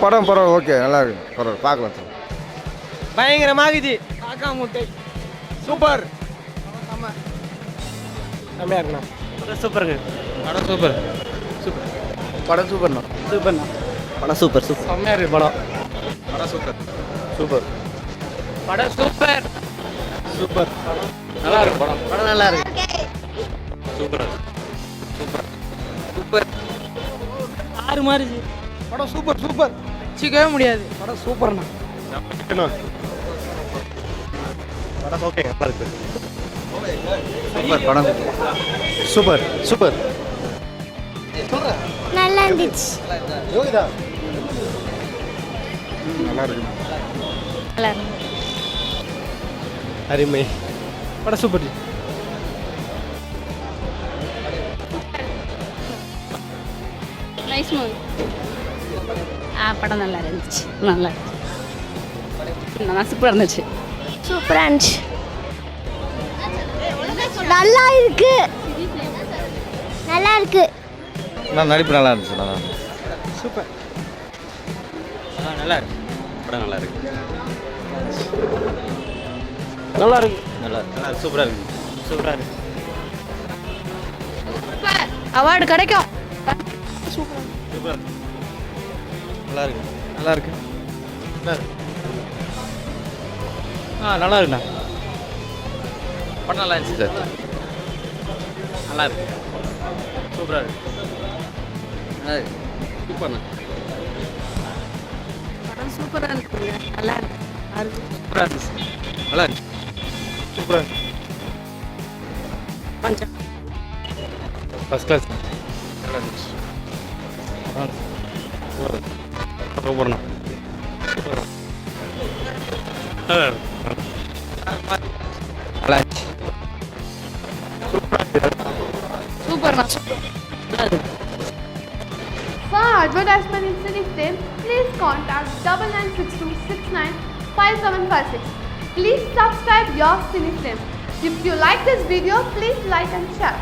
படம் ஓகே, நல்லா இருக்கு. பரவாயில்ல, பார்க்கலாம் சார். பயங்கரமாகுது. காக்கா முட்டை சூப்பர். செம்மையா இருக்குண்ணா. சூப்பருங்க. படம் சூப்பர். படம் சூப்பர்ண்ணா. சூப்பர்ண்ணா. படம் சூப்பர். செம்மையா இருக்கு படம். சூப்பர். படம் சூப்பர். நல்லா இருக்கு படம். நல்லா இருக்கு. சூப்பர். ஆறு மாதிரி படம் சூப்பர். வச்சுக்கவே முடியாது. படம் சூப்பர்ண்ணா. படம் ஓகே, நல்லா இருக்கு. சூப்பர் படம். சூப்பர். நல்லா இருந்துச்சு. நல்லா இருக்கு. நல்லா இருக்கு. அருமை. படம் சூப்பர். Nice movie. படம் நல்லா இருந்துச்சு. நல்லா சூப்பராக இருந்துச்சு. சூப்பராக இருந்துச்சு. நல்லா இருக்கு. நடிப்பு நல்லா இருந்துச்சு. சூப்பர். நல்லா இருக்கு. படம் நல்லா இருக்கு. நல்லா இருக்கு. சூப்பராக இருக்கு. அவார்டு கிடைக்கும். நல்லா இருக்கு. நல்லா இருக்குண்ணா. படம் நல்லா இருந்துச்சு சார். நல்லா இருக்கு. சூப்பராக இருக்கு. சூப்பர்ண்ணா. படம் சூப்பராக இருக்குங்க. நல்லா இருக்கு. சூப்பராக இருந்துச்சு. நல்லா இருந்துச்சு. சூப்பராக கொஞ்சம் ஃபர்ஸ்ட் கிளாஸ். நல்லா இருந்துச்சு. சூப்பர்ண்ணா. நல்லா இருந்துச்சு. சூப்பர்ண்ணா. For advertisement in CineFilm, please contact 9962695756. Please subscribe your CineFilm. If you like this video, please like and share.